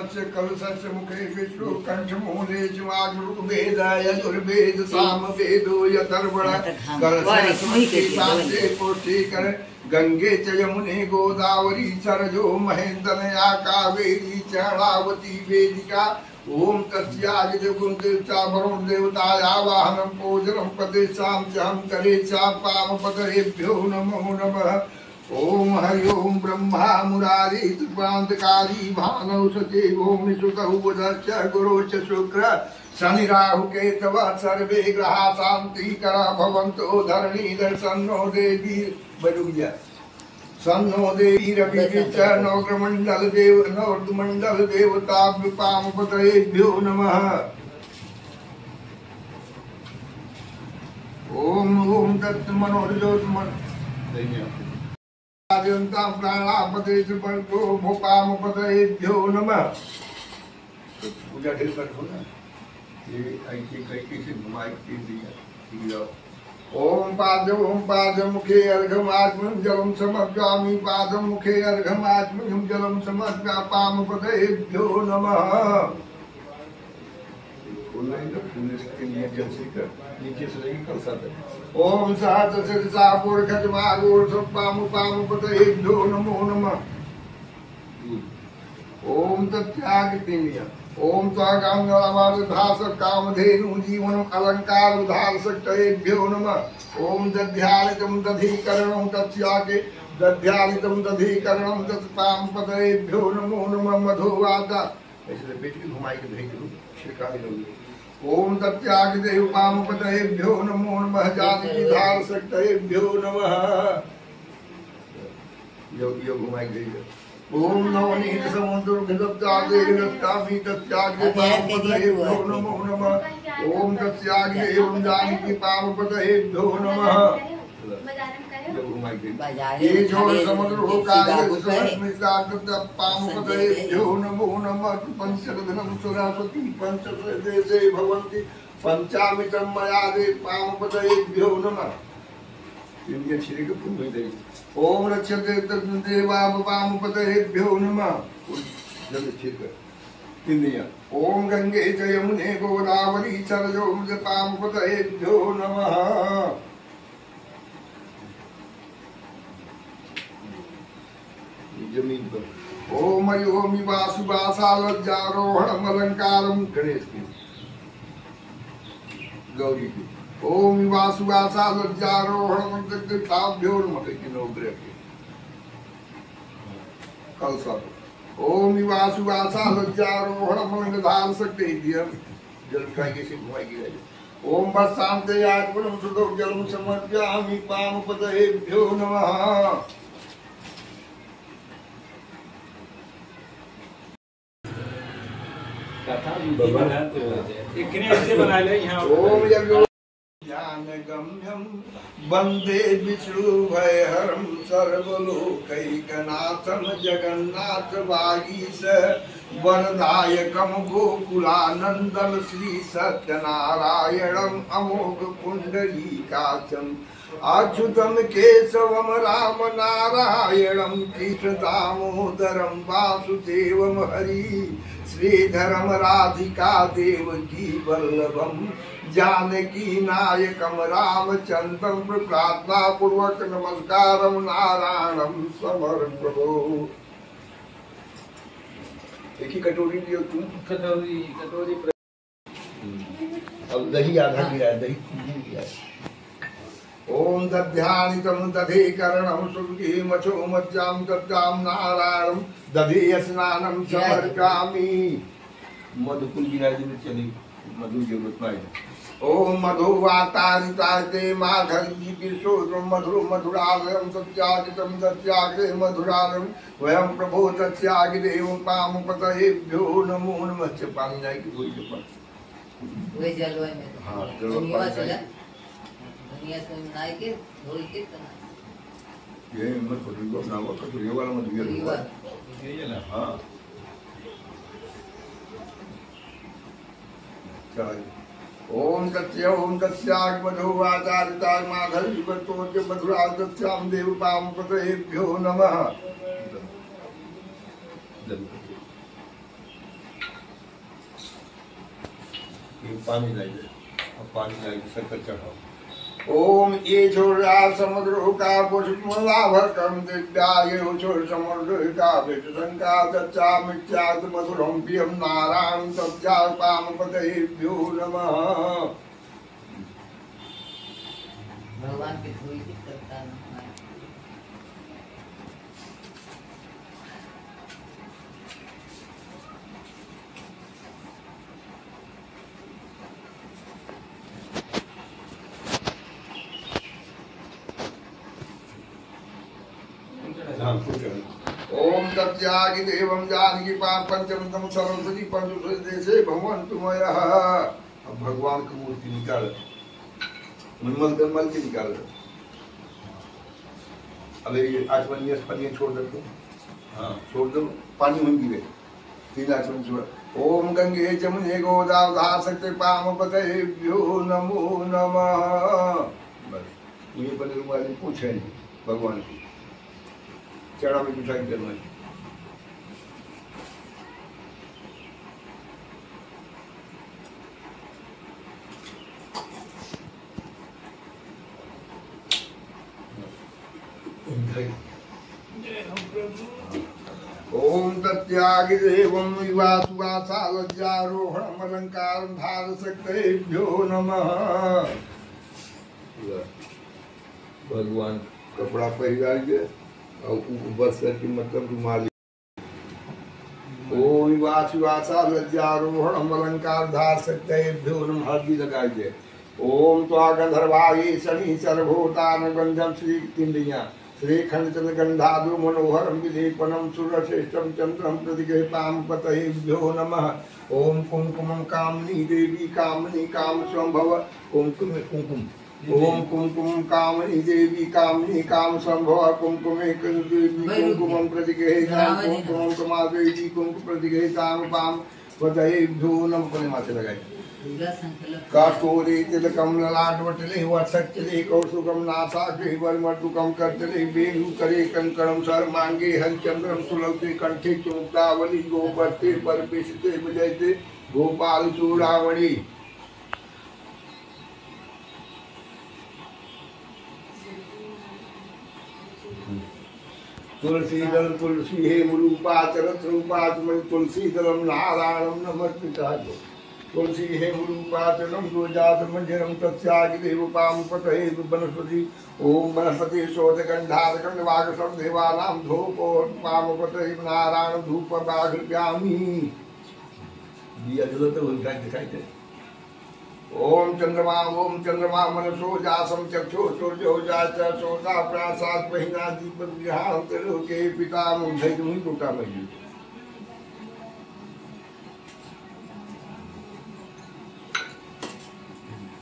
तस्य कलशस्य मुखे विष्णु कंठमूले च वाग्ऋग्वेद यजुर्वेद सामवेदो यथर्वण कलशस्य पुष्टिकर गंगे च यमुने गोदावरी सरजो महेन्द्रया कावेरी चरणावती वेदिका ओम तस्यादिदेवता वरुण देवताया वाहनं पूजनं पदेशां च हम करेशा पावपतरेभ्यो नमो नमः। ओम हरि ओम ब्रह्मा मुरारी त्रिपांतकारी भानौ सदेवो विसुतौ बुधश्च गुरुश्च शुक्र शनि राहु केतव सर्वे ग्रहा शांतिकरा भवन्तो धरणी दर्शनो देवी बरुजा सन्नो देवी रविच नौग्रमंडल देव नौग्रमंडल देवता पामपतयेभ्यो नमः। ओम ओम दत्त मनोरजोत्मन आद्यन्तां प्राणापते सुपर्गो भोपामपतयेभ्यो नमः। पूजा ढेर कर हो ना ये ऐसे कई से घुमाई दिया। ओम पादमुखे अर्घम आत्मन जलम समर्पयामि पादम मुखे अर्घम आत्मन जलम समर्पया पामपतयेभ्यो नमः। ओम सहस्र शीर्षा पुरखज मागोर पामपतयेभ्यो नमो नमः। ओम तत्याग ओम त्वागांगलामारुधास कामधेनु जीवनम अलंकार उधारसक्तयेभ्यो नमः। ओम दध्यालितं दधीकरणं तत्यागे दध्यालितं दधीकरणं तत्पामपतयेभ्यो नमो नमः। मधुवाता ऐसे पेट की घुमाई के भेज दो शिकायत होगी। ओम तत्याग देव पामपतयेभ्यो नमो नमः। जाति धारसक्तयेभ्यो नमः। यो घुमाई भेज ओम नवनीत समुद्रगतादेवतामि तस्याग्रे पामपतयेभ्यो नमो नमः। ओम तस्याग्रे एवं जानकी पामपतयेभ्यो नमः। ये जो समुद्र हो काले पामपतयेभ्यो नमो नमः। पंचरत्नं सुरासती पंचदेशे भवन्ति पंचामितं मया दे पामपतयेभ्यो नमः। इंडियन श्री के फूल में दे ओम रक्षते देवा पामपतयेभ्यो नमः। जल्दी ठीक कर इंडिया ओम गंगे च यमुने गोदावरी सरजो पामपतयेभ्यो नमः। जमीन पर ओम योमि वासुवासालज्जारोहणम अलंकारम गणेश की गौरी की ओम वासुवासा लज्जारोहणम ताभ्यो नमः की नवग्रह के कल सब ओम वासुवासा लज्जारोहणम गधान सकते दिया जल का कैसे घुमाएगी राजा। ओम बस शांति आत्मनम सुदो जलम समर्पयामि पामपतयेभ्यो नमः। कथा भी ऐसे बना ले यहाँ। ओम यज्ञ ज्ञान गम्यम वंदे विष्णु भयहरम सर्वलोकैकनाथम जगन्नाथ वागीश वरदायकम गोकुलानंदम श्री सत्यनारायणम अमोघ पुंडरीकाक्षम अच्युतम केशवम राम नारायणम कृष्ण दामोदरम वासुदेवम हरि श्रीधरम राधिका देवकी वल्लभम जानकी नायकम रामचंद्रम प्रार्थना पूर्वक नमस्कारम नारायणम समर्पयो। एक ही कटोरी दियो तुम कटोरी अब दही आधा गिरा दही गिरा। ओम दध्यानितं दधीकरणं सुर्गी मचो मज्जां दद्दां नारायणं दधी स्नानं समर्पयामि। मधुकुल गिरा दिन चली मधु जरूरत पाए। ओम मधुवातारिताते माधवी विशोधम मधुर मधुरालयम सत्यागितम सत्याग्रे मधुरालयम वयम प्रभो तस्यागिरे पामपतयेभ्यो नमो नमः। पानी जाए कि धोई के पास वही जलवाई में हां धनिया से बनाए के धोई के ये मत को ना वो तो ये वाला मत ये ना हां चल ओम तस्याग मधुवाचारिता माधवी बतोज मधुरादस्याम देव पामपतयेभ्यो नमः। पानी लाइए, अब पानी लाइए, शक्कर चढ़ाओ। ओम ये छोड़ा समुद्र का पुष्पलाभर कम दिव्या ये छोड़ समुद्र का विषंका चर्चा मिथ्यात मधुरम प्रियम नारायण तज्जा पामपतेभ्यो नमः। भगवान की थोड़ी सी करता है। ओम तत्यागी देवम जानकी पाप पंचमतम सरस्वती पंचदेशे भगवान तुम्हारा। अब भगवान की मूर्ति निकाल, मल के निकाल। अब ये आचमन पनिया छोड़ दो, हाँ छोड़ दो, पानी में गिरे 3 आचमन छोड़। ओम गंगे जमुने गोदावधार सकते पामपतेभ्यो नमो नमः। बस ये बने वाले पूछे नहीं भगवान की चढ़ा में मिठाई करना है। ओम तत्यागी देवम विवासुवासा लज्जारोहणम अलंकार धार सकतेभ्यो नमः। भगवान कपड़ा पहनाइए और बस करके मतलब रुमाल। ओम वासुवासा लज्जारोहणम अलंकार धार सकतेभ्यो नमः। हल्दी लगाइए। ओम त्वा गंधर्वाये शनि सर्वभूतान गंधम श्री तिंडिया श्रीखंड चंद्र गंधादु मनोहरम विलेपनम सुरश्रेष्ठम चंद्रम प्रतिगृहताम पतयेभ्यो नमः। ओम कुमकुमं कामनी देवी कामनी काम संभव कुमकुम कुमकुम। ओम कुमकुम कामनी देवी कामनी काम संभव कुमकुमे देवी कुमकुमं प्रतिगृहताम कुमकुमं कमा देवी कुमकुम प्रतिगृहताम पाम पतयेभ्यो नमः। अपने माथे लगाइए। काष्ठोरे तिलकम ललाटवटले वत्सचले कौसुकम नासाग्रे वरमर्दुकम करतले वेणु करे कंकणम सर्वांगे हरिचंद्रम सुलभते कंठे चोक्तावली गोवर्ते परपेशते विजयते गोपाल चूड़ामणि। तुलसी दल तुलसी हे रूपा चरत रूपा तुलसी दलम नारायणम नमस्कृताय। तुलसी हे रूपाचनम दुजात मंजरम तत्यागी देव पामपतये वनस्पति। ओम वनस्पति शोधगंधार कंडवागसम देवानाम धूपो पामपतये नारायण धूप बाघ्यामी। दिया जलत उनका दिखाई दे। ओम चंद्रमा मनसो जासम चक्षु सूर्यो जाचा सोता प्रासाद पहिना दीपक विहार त्रिलोके पिता मुझे तुम्ही टूटा मई।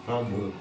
हाँ बोलो।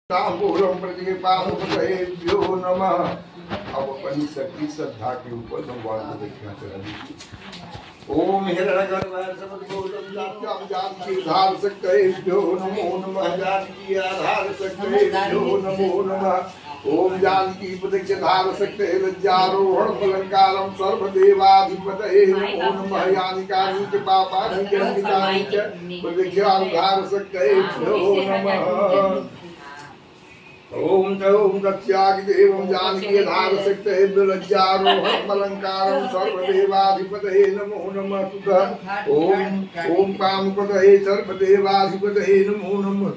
तांबूलम प्रतिपादुभ्यो नमः। अब अपनी शक्ति श्रद्धा के ऊपर भगवान को देखना चाहिए। ओम हिरण्यगर्भ समद्भूतम जात्याम जानकी धार सकतेभ्यो नमो नमः। जानकी आधार सकतेभ्यो नमो नमः। ओम जानकी प्रदक्ष धार सकते लज्जारोहण अलंकारम सर्वदेवाधिपतये नमो नमः। यानिकानि च पापानि च अंकितानि च प्रदक्षाधार सकतेभ्यो नमः। ओम तत्यागी देवम जानकी धार सकते लज्जारोहण अलंकारम सर्वदेवाधिपतये नमो नमः। ओम पामपतये सर्वदेवाधिपतये नमो नमः।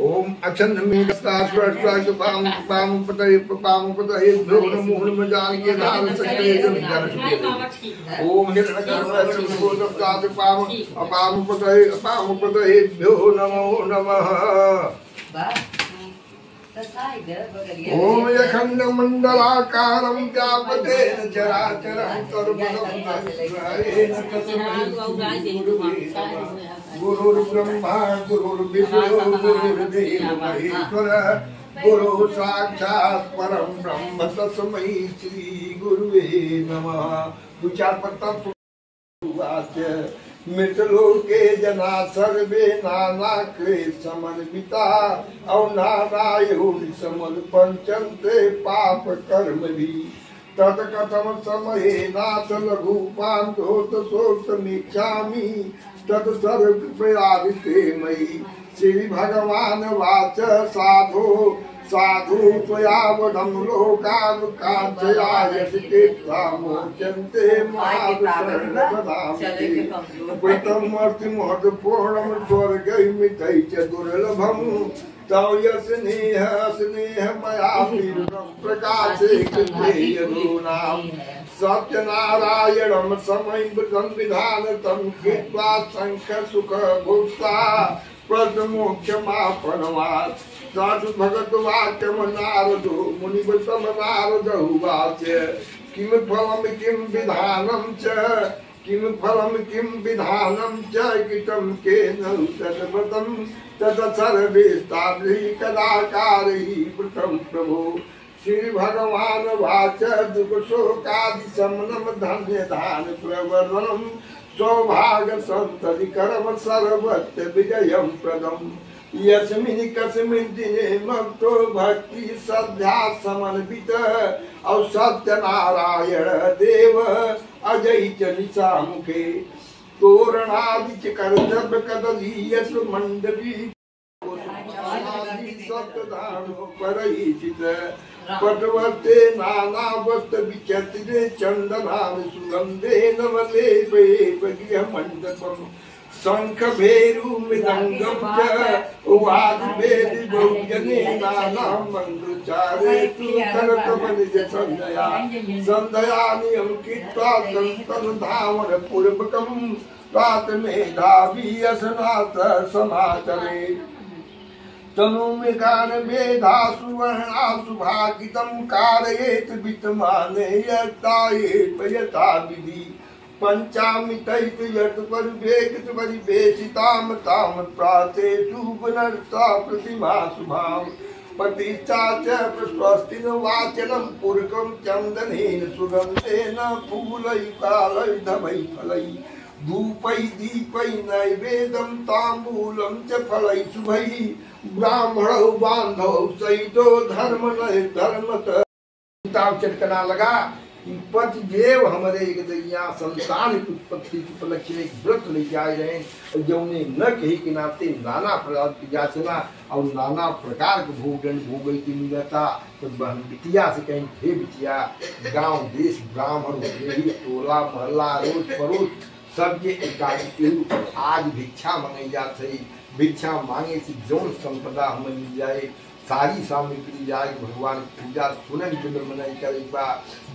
ओम अचन्मेकस्ता स्वर्ग पाम पाम पतये भ्यो नमो नमः जानकी धार सकते जन ओम हिरण्यगर्भस्वोदस्तात् पाम पतये भ्यो नमो नमः ओम यखंड मंडलाकारं व्यापतेन चराचरं गुरुर्ब्रह्मा गुरुर्विष्णु गुरुर्देवो महेश्वर गुरु साक्षात् परं ब्रह्म तस्मै श्री गुरुवे नमः। विचार पत्ता मित्रलोके जना सर्वे नाना क्लेश समन्विता और नारायण समन पंचन्ते पाप कर्म भी तत्कथम समये नाथ लघुपान्तो सोत्तमीक्षामि तत्सर्व प्रयादिते मयि श्री भगवान वाच साधो साधु त्वयावधं लोकानुकाञ्चयायसिकेत्तामोच्यन्ते महत्पूर्णं स्वर्गैमितै च दुर्लभं तव स्नेह स्नेह मया प्रकाशे कृतेयनूनां सत्यनारायणं समयं विधान तं कृत्वा शङ्ख सुख भोक्ता प्रथमोक्षमापनवात् साधु भगत वाक्यम नारदो मुनिवतम नारद उवाच किम फलम किम विधानम च किम फलम किम विधानम च कितम केन तद्व्रतम तत सर्वे तादृ कदाकारहि प्रथम प्रभो श्री भगवान वाच दुख शोकादि शमनम धन्य दान प्रवर्धनम सौभाग्य संतति कर्म सर्वत्र विजयम प्रदम यस्मिन् कस्मिन् दिने मक्तो भक्ति श्रद्धा समन्वित और सत्यनारायण देव अजय च निशामुखे तोरणादि च कर्तव्य कदलीयस मंडली सत्यधानो परैचित पटवर्ते नाना वस्त्र विचत्रे चंदनान सुगंधे नवलेपे गृहमण्डपम् शंख भेरु मृदंगम च वाद्यवेद बहुजने नाना मंगलचारे तु करतमनिज संध्या संध्यानियम कृत्वा संतन धावन पूर्वकम प्रात मेधावी असनाथ समाचरे तनुमिकान मेधा सुवर्णा सुभागितं कारयेत वित्तमाने यतायेत यथा विधि पंचामितैत यत परिवेकित परिवेशिताम ताम प्रातेषु पुनर्ता प्रतिमा शुभाम प्रतिष्ठा च प्रस्वस्तिन वाचनं पुरकं चन्दनेन सुगन्धेन फूलैकालैर्धवै फलै धूपै दीपै नैवेद्यं ताम्बूलं च फलै शुभै ब्राह्मणौ बान्धौ सहितो धर्म धर्मत चटकना लगा पति देव हमारे एक दैया संतान की उत्पत्ति की उपलक्ष्य में एक व्रत लेके आए रहे और जो उन्हें न कही के नाते नाना प्रकार की याचना और नाना प्रकार के भोगन भोगई की मिलता तो बहन बिटिया से कहीं थे बिटिया गांव देश ब्राह्मण टोला मोहल्ला रोज पड़ोस सबके एकाकी आज भिक्षा मांगी जाती भिक्षा मांगे से जौन संपदा हमें मिल जाए सारी सामग्री जाए भगवान पूजा सुनन मनाई करेगा।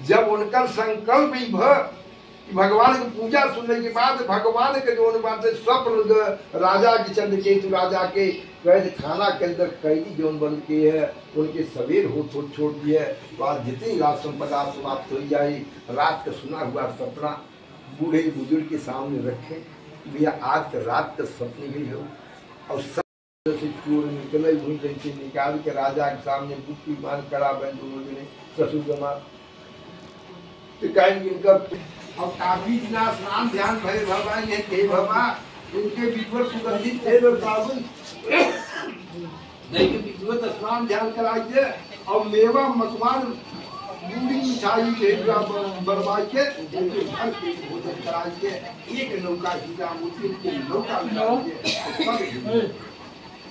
जब उनका संकल्प ही भगवान की पूजा सुनने के बाद भगवान के जो बात स्वप्न राजा के चंद्रकेतु राजा के कैद खाना के अंदर कैदी जो बंद किए है उनके सवेर हो छोड़ दिए बाद जितनी राज संपदा समाप्त हो जाए रात का सुना हुआ सपना बूढ़े बुजुर्ग के सामने रखे भैया आज रात का सपने ही हो और चोर निकले से निकाल के राजा के सामने बुक्की मान करा बन दोनों ने ससुर जमा तो कहेंगे इनका और काफी दिना स्नान ध्यान भरे भगवान ये थे बाबा इनके विधवत सुगंधित तेल और साबुन नहीं के विधवत स्नान ध्यान कराइए और मेवा मकवान पूरी मिठाई बनवाई के भोजन कराइए एक नौका सीधा नौका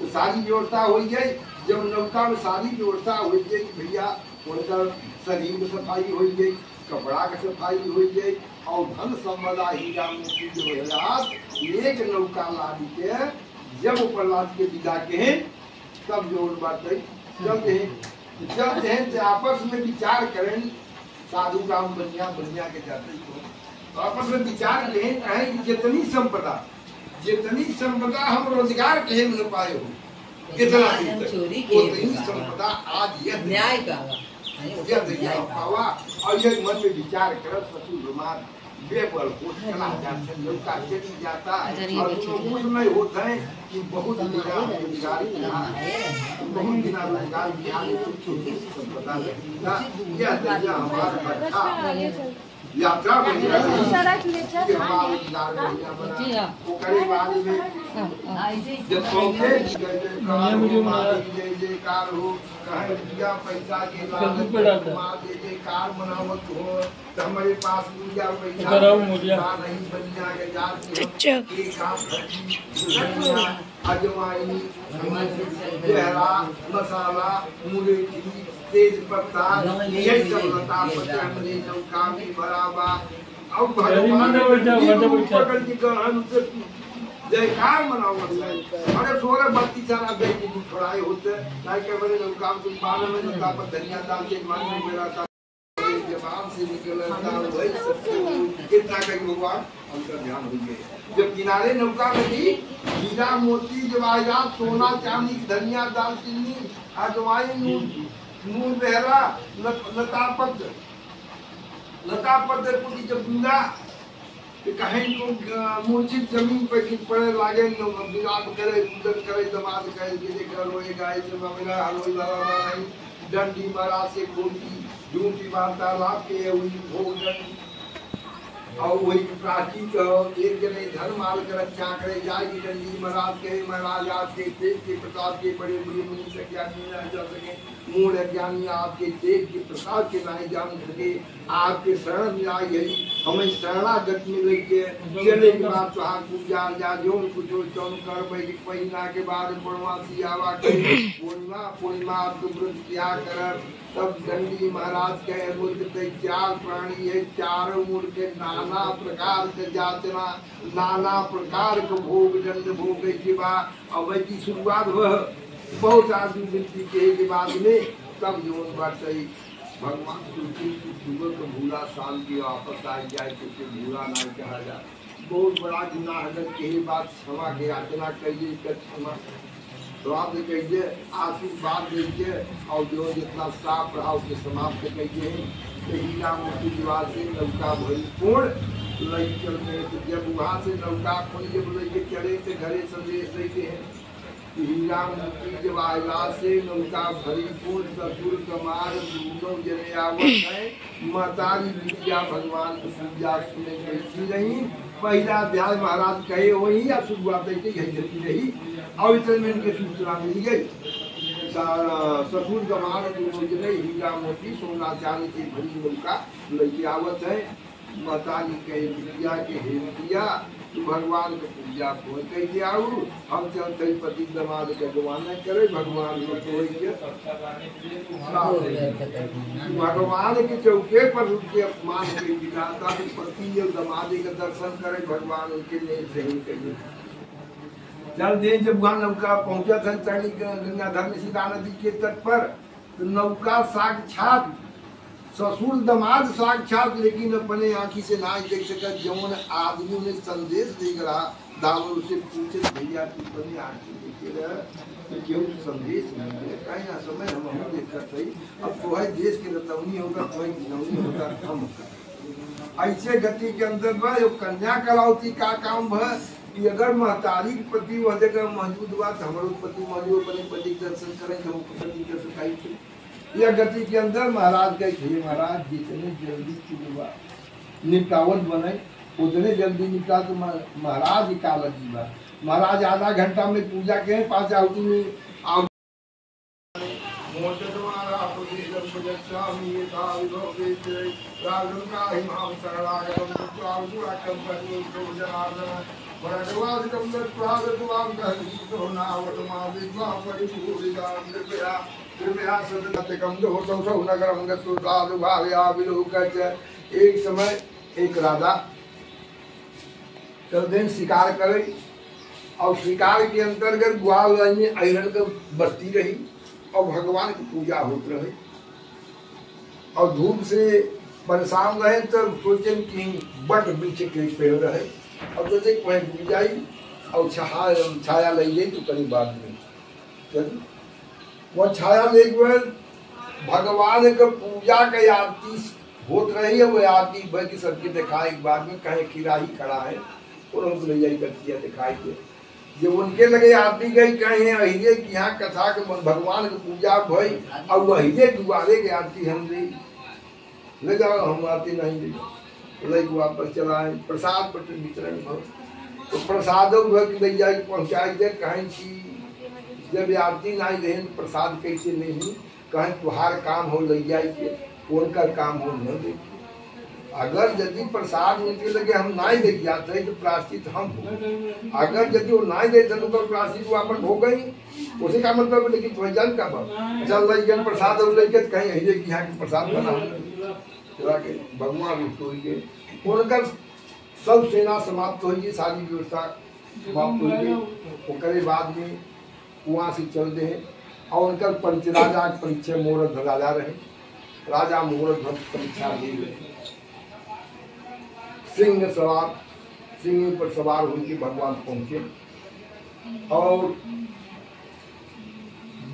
तो सारी व्यवस्था हो गई। जब नौका में सारी व्यवस्था हो गई भैया उनका शरीर में सफाई हो गई कपड़ा की सफाई हो गई और धन संपदा हीरा मोती जो एक नौका लादी के जब ऊपर लाद के विदा के तब जो बात है जब दें आपस में विचार करें साधु काम बनिया के जाते तो आपस में विचार करें कहें कि जितनी संपदा हम रोजगार कहे न पाए हो कितना उतनी संपदा आज यह न्याय का पावा और ये मन में विचार कर ससुर रुमाल बेबल हो चला जाते लोग का चली जाता और कुछ नहीं होता है कि बहुत दिना रोजगार किया बहुत दिना रोजगार किया छोटी सी संपदा यह हमारा अच्छा यात्रा बनी जब जयकार हो कहीं रुपया पैसा के जयकार बनावत हो तो हमारे पास रुपया पैसा नहीं बनिया अजवाइन जहरा मसाला मुलेठी तेज पत्ता यही सब लता पत्ता हमने नौका में भरावा अब भगवान पकड़ के गहन से जयकार मनाओ अरे 16-32 साल अबे की छोड़ाए होते नहीं के बड़े नौका में पानी में नौका पर धनिया डाल के मन में मेरा था जवान से निकलता वही सब कितना कहीं भगवान उनका ध्यान हो गया जब किनारे नौका में थी हीरा मोती जवाहरात सोना चांदी धनिया दालचीनी अजवाइन मूल बहरा लता पत्र पुटी जब बुंदा कहीं को मूर्छित जमीन पर गिर पड़े लागे विराट करे पूजन करे दमाद करे गिरे रोए गाय से मेरा हरोई लाला नहीं डंडी मारा से खोटी झूठी वार्तालाप के हुई भोग और वही प्राची का एक जने धर्म माल कर रक्षा करे जाए की डंडी महाराज आज के तेज के प्रताप के बड़े बड़े मुनि से ज्ञानी न जा सके मूल ज्ञानी आपके तेज के प्रताप के नहीं जान सके आपके शरण में आई यही हमें शरणागत में लेके चले के बाद तो आप पूजा जा जो कुछ चौन कर पहिना के बाद पूर्णवासी आवा के पूर्णिमा आप व्रत किया कर तब दंडी महाराज के मुद्दे चार प्राणी है चारों मूल के नाना प्रकार के जातना नाना प्रकार के भोग दंड भोग के बाद अब की शुरुआत वह बहुत आदमी मिलती के बाद में तब जीवन बात सही भगवान तुलसी की सुबह को भूला शांति वापस आ जाए तो भूला ना कहा जाए बहुत बड़ा गुनाह अगर यही बात क्षमा के याचना करिए क्षमा तो आप कहिए आशीर्वाद दीजिए और जो जितना साफ रहा उसे समाप्त कहिए हीरा मोती दीवार से नौका भरी पूर्ण लई चलते जब वहाँ से नौका खोल जब लेके चले तो घरे संदेश देते हैं हीरा मोती जवाहरात से नौका भरी पूर्ण ससुर कमार दूनों जने आवत है मातारी विद्या भगवान की पूजा सुने कैसी रही पहला अध्याय महाराज कहे वही या शुरुआत है यही जती रही और इतने में इनके सूचना मिल गई ससुर गमार जने हीरा मोती सोना चांदी से भरी नौका लेके आवत है मातारी कहे विद्या के हेतिया तू भगवान के पूजा कोई कह आऊ हम चलते पति दमाद के जमाना करे भगवान को कोई के भगवान के चौके पर उनके अपमान के विधाता के पति जो दमाद के दर्शन करे भगवान उनके लिए सही करिए चल दे जब वहाँ नौका पहुंचा था गंगाधर में सीता नदी के तट पर तो नौका साक्षात ससुर दमाद साक्षात लेकिन अपने आँखी से ना देख सका जौन आदमी ने संदेश देख रहा दावर से पूछे भैया तू अपनी आँखी देखे रहे क्यों संदेश नहीं कहीं ना समय हम देखकर सही अब तो है देश के रतवनी होगा तो गिनौनी होगा कम होगा ऐसे गति के अंदर वह कन्या कलावती का काम है कि अगर महतारी पति वह जगह मौजूद हुआ तो हमारे पति मौजूद अपने पति दर्शन करें तो पति के सुखाई थी यह गति के अंदर महाराज गए थे महाराज जितने जल्दी की निपटावत बने उतने जल्दी निपटा तो महाराज का लगी बात महाराज आधा घंटा में पूजा के 5 आहुति में एक समय एक राधा चल दिन शिकार करे और शिकार के अंतर्गत ग्वाल में अहिरन का बस्ती रही और भगवान की पूजा होती रही और धूप से परेशान रहे तो सोचे कि बट वृक्ष के पेड़ रहे और जैसे कहीं डूब जाई और छाया ले गई तो कहीं बाद में वह छाया ले गए भगवान का पूजा का आरती होत रही है। वो आरती बल्कि सबके दिखाई बाद में कहीं खिराही खड़ा है और उनको ले जाई करती दिखाई दे जब उनके लगे आरती गई कहीं अहिरे की यहाँ कथा के भगवान की पूजा भई और वही दुआरे के आरती हम ले जाओ हम आरती नहीं ले वापस चलाए प्रसाद पर वितरण हो तो प्रसाद ले जाए पहुँचाई दे कहीं की जब आरती नहीं रहे प्रसाद कैसे नहीं कहीं तुहार काम हो ले जाए उनका काम हो न दे अगर यदि प्रसाद उनके लगे हम नहीं दे जाते तो प्राश्चित हम हो अगर यदि वो नहीं देते तो प्राश्चित वापस हो गई उसी का मतलब लेकिन तो जन का चल रही प्रसाद और लेके कहीं है कि यहाँ के प्रसाद बना चला के भगवान होगी उनका सब सेना समाप्त होगी सारी व्यवस्था समाप्त होगी उसके बाद में वहाँ से चलते हैं और उनका राजा परीक्षा मुहूर्त राजा रहे राजा मुहूर्त परीक्षा दे रहे सिंह पर सवार होकर भगवान पहुंचे और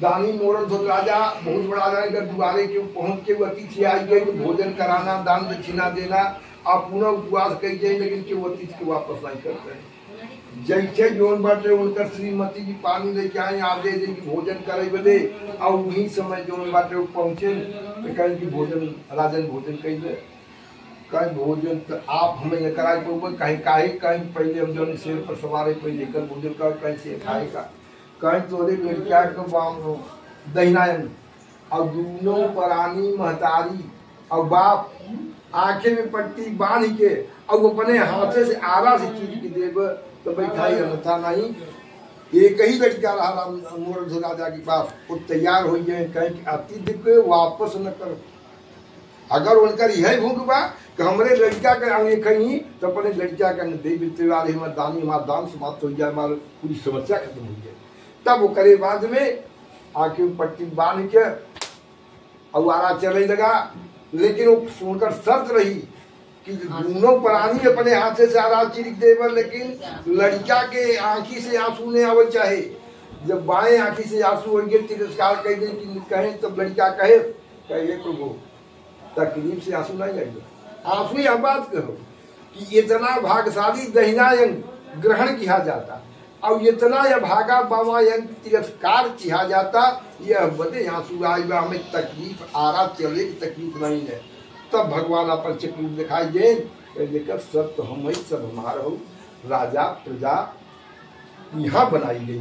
दानी मुहूर्त राजा बहुत बड़ा राजा द्वारे के पहुंच के अतिथि आई गए तो भोजन कराना दान दक्षिणा देना आप पुनः उपवास कर जाए लेकिन के अतिथि के वापस नहीं करते हैं जैसे जोन बाटे उनका श्रीमती जी पानी लेके आए आदे दे कि भोजन करे बदे और वही समय जोन बाटे पहुंचे तो कहें कि भोजन राजन भोजन कही दे कहीं भोजन तो आप हमें कराए तो कहीं काहे कहीं पहले हम जो शेर पर सवार पहले कर भोजन का कहीं से खाएगा कहीं तोरे लड़किया के बाम दहिनायन और दोनों परानी महतारी और बाप आंखें में पट्टी बांध के और अपने हाथे से आरा से चीज के देव तो बैठाई अन्यथा नहीं एक ही लड़का रहा मुहूर्त राजा के पास वो तैयार हो गए कहीं अतिथि को वापस न करो अगर उनका यही भूख बा कि हमारे लड़का का आगे कहीं तो अपने लड़का का देवी त्योहार हमारा दान समाप्त हो जाए हमारी पूरी समस्या खत्म हो जाए तब वो करे बाद में आंखें पट्टी बांध के और आरा चलने लगा लेकिन वो सुनकर शर्त रही कि दोनों प्राणी अपने हाथ से आरा चिरिक देवर लेकिन लड़का के आंखी से आंसू नहीं आवे चाहे जब बाएं आंखी से आंसू होंगे तिरस्कार कह दे कि कहें तब लड़का कहे प्रभु तकलीफ से आंसू नहीं आएगा आंसू यह बात करो कि इतना भागशाली दहिनायन ग्रहण किया जाता और इतना यह भागा बामायन तिरस्कार किया जाता यह बदे आंसू आएगा हमें तकलीफ आरा चले की तकलीफ नहीं है तब भगवान अपन चक्र दिखाई दे लेकर सब तो हम ही सब हमारा हो राजा प्रजा यहाँ बनाई गई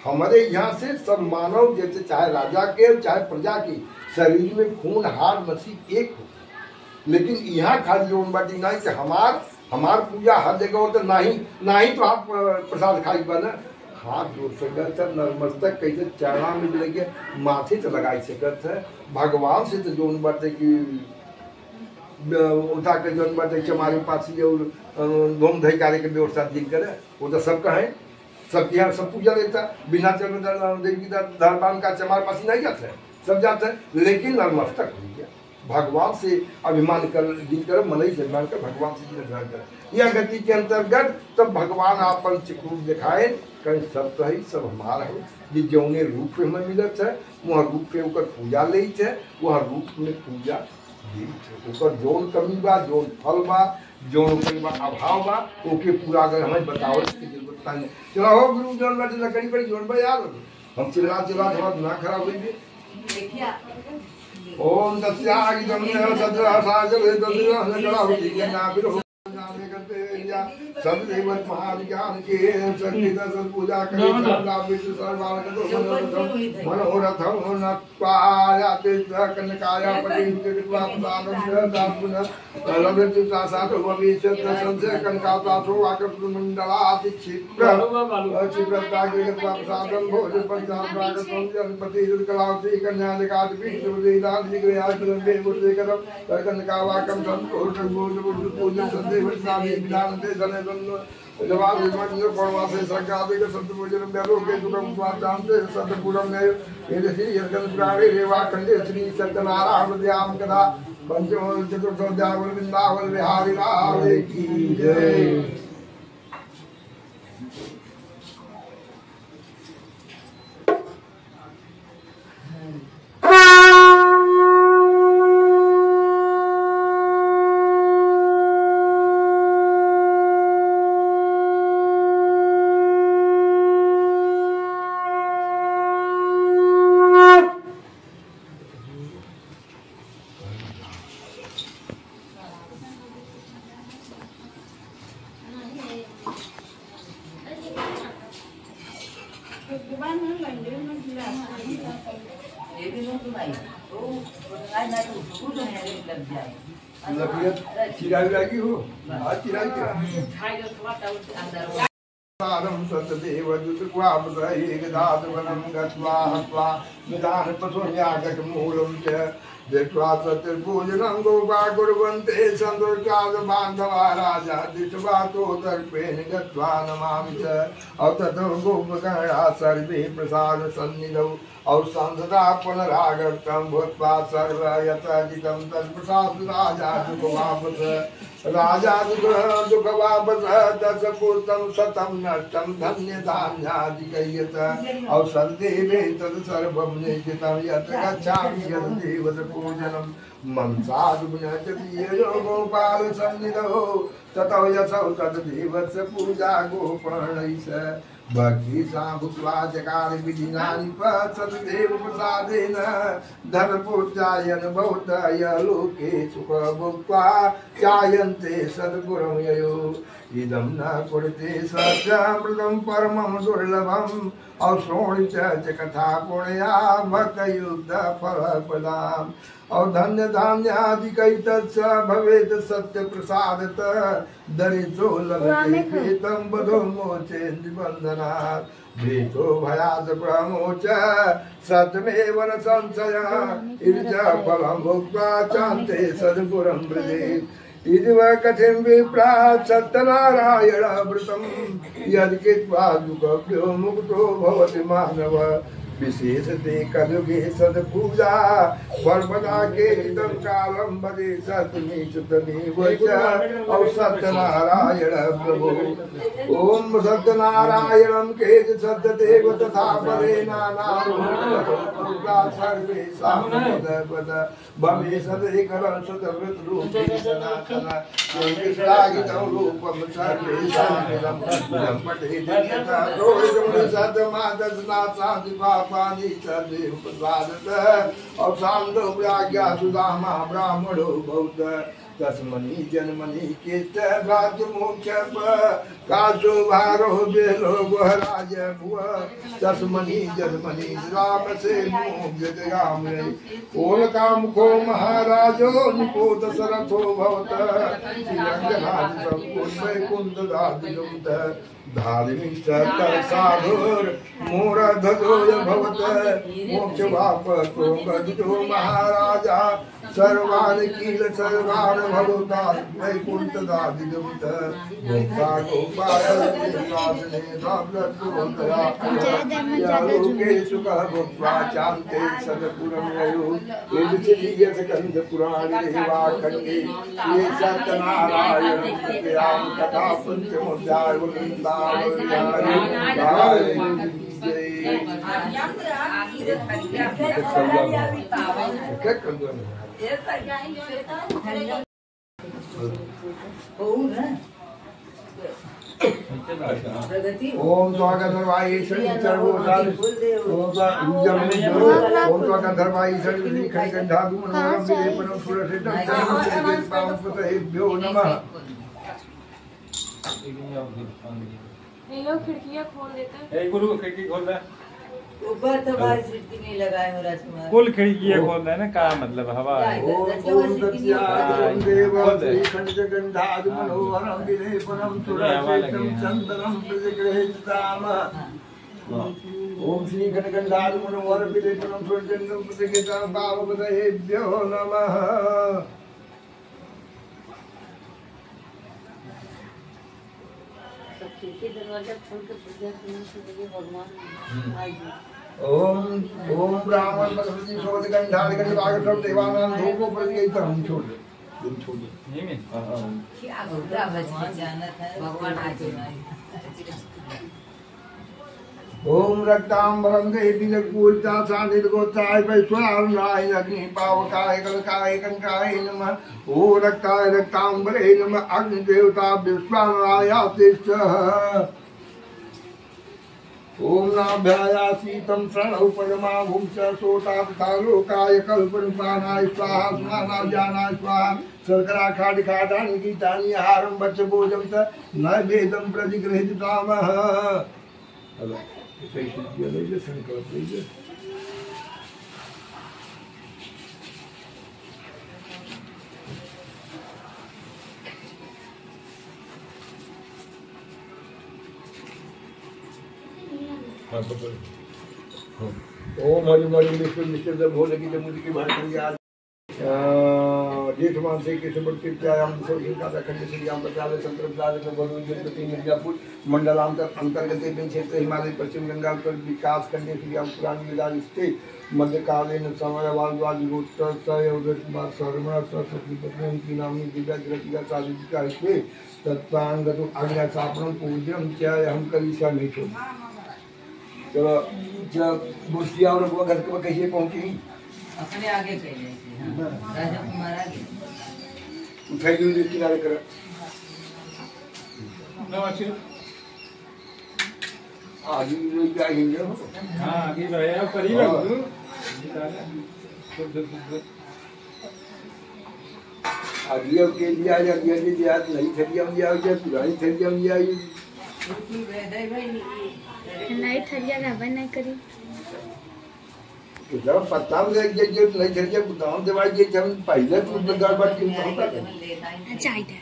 हमारे यहाँ से सब मानव जैसे चाहे राजा के चाहे प्रजा के शरीर में खून हार मसीह एक हो लेकिन यहाँ खाली जोन बाटी नहीं कि हमार पूजा हर जगह हो तो नहीं तो आप प्रसाद खाई बना हाथ जोड़ सकते है नर्मस्तक कैसे चरणा में लगे माथे तो लगाई सकते है भगवान से तो जोन बाटे की उठा के जोन बाटे हमारे पास धूम धई कार्य के व्यवस्था दिन करे वो तो सबका है सबके यहाँ सब पूजा लेता बिना चरण देवी दरबार का हमारे पास नहीं जाता है सब जाता है लेकिन नर्मस्तक हो गया भगवान से अभिमान कर दिन कर मनई से अभिमान कर भगवान से ग्रहण कर यह गति के अंतर्गत तब भगवान आपन चिक्रूप दिखाए कहीं सब तो है सब हमारा है ये जौने रूप में हमें मिलत है वह रूप में ऊपर पूजा ले वह रूप में पूजा ऊपर जौन कमी बा जौन फल बा जौन अभाव बा ओके पूरा अगर हमें बताओ की जरूरत नहीं चलो हो गुरु जौन बाटे लकड़ी पर जोड़ बा यार हम चिल्ला हमारा दिमाग खराब हो गई ओम तस्यागिदम सद्रसाजल दद्रहनकड़ा सदैव महाविज्ञान के संगीत पूजा करे मनोरथम नत्वायाते कनकाया संशय कनकातासो आकर्षमंडलाति क्षिप्र क्षिप्रताग्रगत्वासादं भोज पंचाप्रागतं जनपति कलावती कन्यादिकादिपीठविदादिग्रयादिग्रहे बुद्धेकरं कनकावाकं संतोषं भोज पूजन सदैव स्वामी विधानते धने जवाब विमंजन पौर्णमासे संक्रांति के सत्यभोजन बेलो के दुर्गम स्वाचांते सत्यपुरम ने यदि यज्ञ पुराणे रेवा खंडे श्री सत्यनारायण ध्यान कथा पंचम चतुर्थ अध्याय वृंदावन बिहारी लाल की जय। सतदेव दुर्वापसैकदातवनं गत्वा हत्वा निदान पशुन्यागतमूलं च दृष्ट्वा सत्यपूजनं गोपा कुर्वन्ते सन्तोषाद बान्धवा राजा दृष्ट्वा तो दर्पेण गत्वा नमामि च औ ततो गोपगणा सर्वे प्रसाद सन्निधौ औ संसदा पुनरागतं भूत्वा सर्व यथाजितं तत्प्रसाद राजा दुःखवापस दशपूर्तं शतं नष्टं धन्यधान्यादिकय्यत औ सन्देवे तद् सर्वं निश्चितं यत् गच्छामि यद्देवत पूजनं मनसादुपुण्यचति यो गोपाल सन्निधौ ततो यसौ तद्देवस्य पूजा गोपर्णैः भक्ति भुक्त्वा चकार विधिनानि सतदेव प्रसादेन धर्मपूर्जायन बहुतय लोके सुख भुक्त्वा चायन्ते सद्गुरं ययो इदं न कुरुते सत्यमृतं परमं दुर्लभम् अश्रोणि च कथा पुण्या भक्तयुक्त फलप्रदाम् औ धन्य धान्यादिकैतच्च भवेत् सत्य प्रसादत दरिद्रो लभते प्रीतं बधो मोचे निबन्धनात् भेदो भयात् प्रमोच सत्यमेव न संशयः इति च फलं भुक्त्वा चान्ते सद्गुरं व्रजेत् इति वा कथिं विप्रा सत्यनारायणव्रतं यद् कृत्वा दुःखभ्यो मुक्तो भवति मानवः विशेषते कलयुगे सद्पूजा सर्वदा केचिदं कालं भजे सत्यमेव औ सत्यनारायण प्रभो ॐ सत्यनारायणं केचित् सत्यदेव तथा परे नानारूपा सर्वे सामपद भवे सदैकरं सतवृतरूपे सनातन कृष्णागितं रूपं सर्वेषां पठेत् सत्यमादस्नासादिपा पानी सर्वे प्रसादतः और सांदो प्राज्ञा सुदामा ब्राह्मणो बौद्ध तस्मनि जन्मनि केत भाग्य मोक्ष काशो भारो बेलो गुहराज भुव तस्मनि जन्मनि राम से मोक्ष गाम ओल काम को महाराजो निपोत सरथो भवत श्रीरंगनाथ संकुल कुंद दादिलुत धार्मिक सत्तर साधुर मोर ध्वजोय भवत मोक्ष वापतो गदितो महाराजा सर्वान कील सर्वान भवता वैकुंठ दादिलुत गोपा गोपाल साधने रामरत्नवंतरा यालोके सुख भुक्त्वा चान्ते सदपुरं ययो यदिचिय स्कंद पुराणे देवा खंडे ये सत्यनारायण कृपयां कथा पंचमोध्याय ओम स्वागतर्वाय शनिचर्वोदान ओम स्वागतर्वाय शनि खंडाधु मनोरम विलेपनं सुरसिद्धं पावनपतयेभ्यो नमः। ये लोग खिड़कियां खोल देते हैं। एक गुरु खिड़की खोल दे। ऊपर तो बाहर खिड़की नहीं लगाए हो राजकुमार। कुल खिड़कियां खोल दे ना, का मतलब हवा है। ओम दत्यां देव श्री खंडगंधादि मनोहरं विलेपनं सुरसिद्धं चंदनं प्रतिगृहीताम। ओम श्री खंडगंधादि मनोहरं विलेपनं सुरसिद्धं प्रतिगृहीताम पावनपतयेभ्यो नमः। के दरवाजा खोल के पूजा करने से लगे भगवान आई जी। ओम ओम ब्राह्मण सरस्वती शोध गंधार गंधार सब देवानां धूपो प्रतिगत हम छोड़ दे तुम छोड़ दे नहीं में क्या होगा भगवान जानत है भगवान आज ओम रक्तांबरं देवी जगूता सानिद गोताय वैश्वानाय अग्नि पावकाय कलकाय कंकाय नमः ओ रक्ताय रक्तांबरे नमः अग्नि देवता विश्वानाय तिष्ठ ओम नाभ्यायासीतं शरणौ परमा भूमच सोता तथा लोकाय कल्परूपानाय स्वाहा स्नानाय स्वाहा शर्करा खाड़ खाडानि गीतानि आहारं वच्च भोजं च नैवेद्यं प्रतिगृहीतामः। संकल्प लीजिए। ओम हरि हरि विष्णु विष्णु भोले की जमुदी की भाषा जेठ मास से कृष्ण प्रत्यायाम खंड श्रीयाम प्रत्यालय संतर्जाल मिर्जापुर मंडलांतर अंतर्गत क्षेत्र हिमालय पश्चिम गंगा उत्तर विकास खंड श्रीयाम पुरानी विदान स्थित मध्यकालीन समय वालवाजोत्तर सरस्वती पत्नी नामी दिव्या ग्रतिका साधिका स्थित तत्पांगत आज्ञा स्थापनम पूज्यम क्या हम करिष्यामि। चलो जब बुष्टिया और वो घर के कैसे पहुंची अपने आगे पहले राजा कुमार आगे उठाई हुई किनारे कर आगे लोग क्या हिंगे हो हाँ आगे बढ़े करीब है आगे के लिए आया नहीं थरिया में आया पुरानी थरिया में आई नहीं थरिया का बना करी जब पता लग गया जो नहीं थरिया गांव दवाई जे हम पहले तो गड़बड़ क्यों होता है अच्छा इधर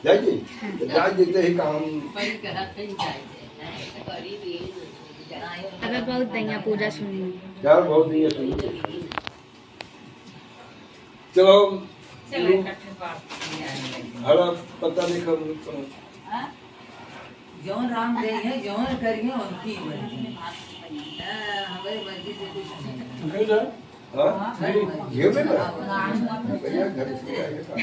जाइए जाइए देते ही काम अगर बहुत दैया पूजा सुनी यार बहुत नहीं है चलो हरा पता देखो जौन राम दे है जौन करिए उनकी मर्जी हमारी मर्जी से कुछ नहीं हां ये में भैया घर से आएगा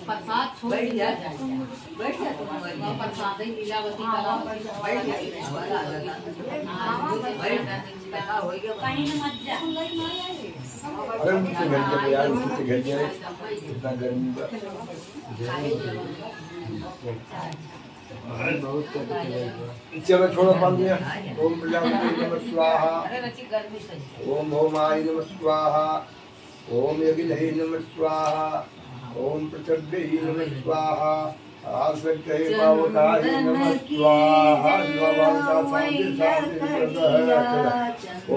प्रसाद छोड़ दिया बैठ जा प्रसाद ही लीलावती कहीं मत जा अरे मुझसे घर के यार मुझसे घर जाए इतना गर्मी का चलो छोड़ो पान दिया ओम प्रजापति नमः स्वाहा ओम भौमाय नमः स्वाहा ओम यज्ञे नमः स्वाहा ओम प्रचंडे नमः स्वाहा आसक्ते पावकाय नमः स्वाहा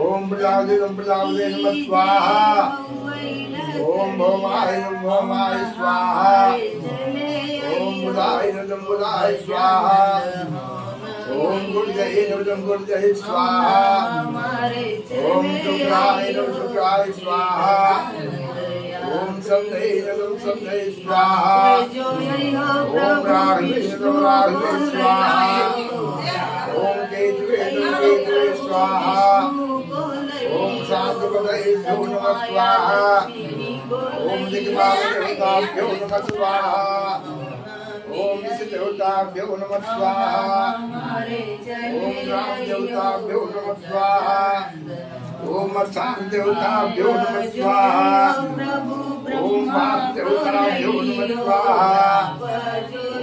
ओम प्रजापति नमः स्वाहा ओम भौमाय स्वाहा ओम बुधाय स्वाहा ओम गुर्जय स्वाहा ओम शुक्राय स्वाहा ओम संजय स्वाहा ओम राघवे स्वाहा ओम केतवे स्वाहा ओम शांतपदये नमः स्वाहा ओम दिग्भागदेवताभ्यो नमः स्वाहा ओम विष्णुदेवताभ्यो नमः स्वाहा ओम रामदेवताभ्यो नमः स्वाहा ओम शांतदेवताभ्यो नमः स्वाहा ओम वासुदेवताभ्यो नमः स्वाहा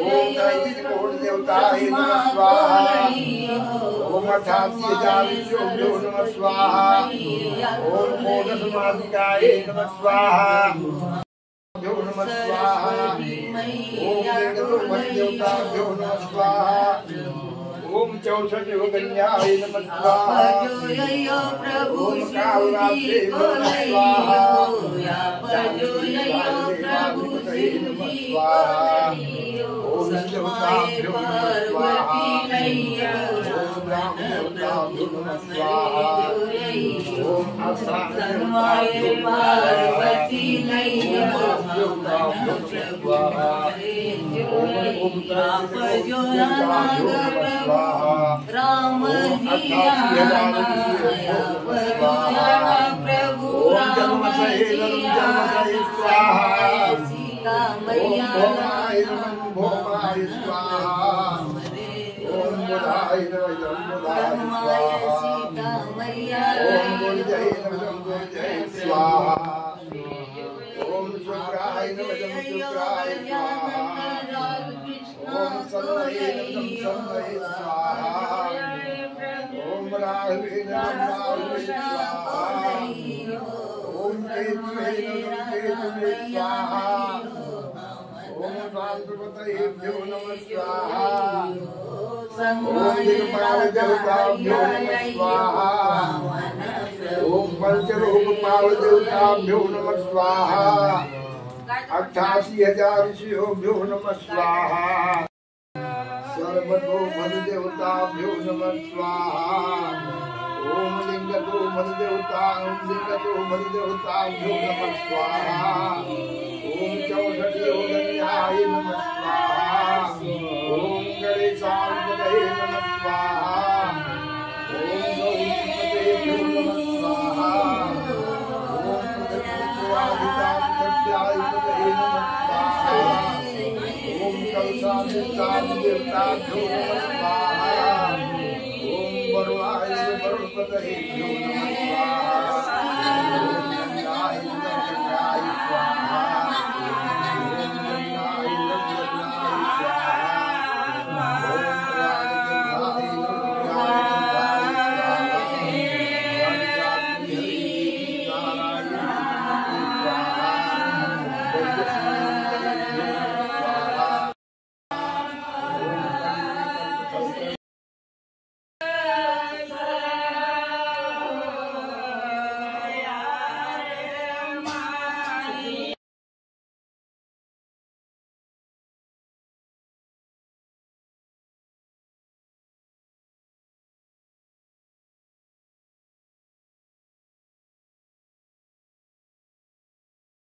ओम दैत्यकोटदेवताय नमः स्वाहा ओम अठास्यजालिभ्यो नमः स्वाहा ओम मोदसमाधिकाय नमः स्वाहा नमः स्वाहा ओम देवताभ्यो नमः स्वाहा ओम चौषट्युगन्याय नमः स्वाहा ओम कालरात्रे नमः स्वाहा नमः स्वाहा ओम देवताभ्यो नमः स्वाहा ओम रामदेवताभ्यो नमः स्वाहा ओम सर्वाय पार्वती मैया प्रभु आप जो राम प्रभु राम सीता मैया सीता मैया स्वाहा ओम शुक्राय नमः शुक्राय स्वाहा ओम सन्नये नमः सन्नये स्वाहा ओम राघवे नमः राघवे स्वाहा ओम केतवे नमः केतवे स्वाहा ओम शांतपतये नमः स्वाहा ओम दिक्पाल देवताभ्यो नमः स्वाहा ओम पंचलोकपाल देवताभ्यो नमः स्वाहा 88,000 ऋषिभ्यो नमः स्वाहा सर्वतो मन देवताभ्यो नमः स्वाहा ओम लिंगतो मन देवताभ्यो नमः स्वाहा ओम चौषठी योगन्याय नमः स्वाहा ओम गणेशाय नमः स्वाहा ओम गौरीपते नमः स्वाहा ओम पुत्रवादिताय नमः स्वाहा ओम कलशादिताभ्यो नमः स्वाहा ओम वरुणाय वरुणपते नमः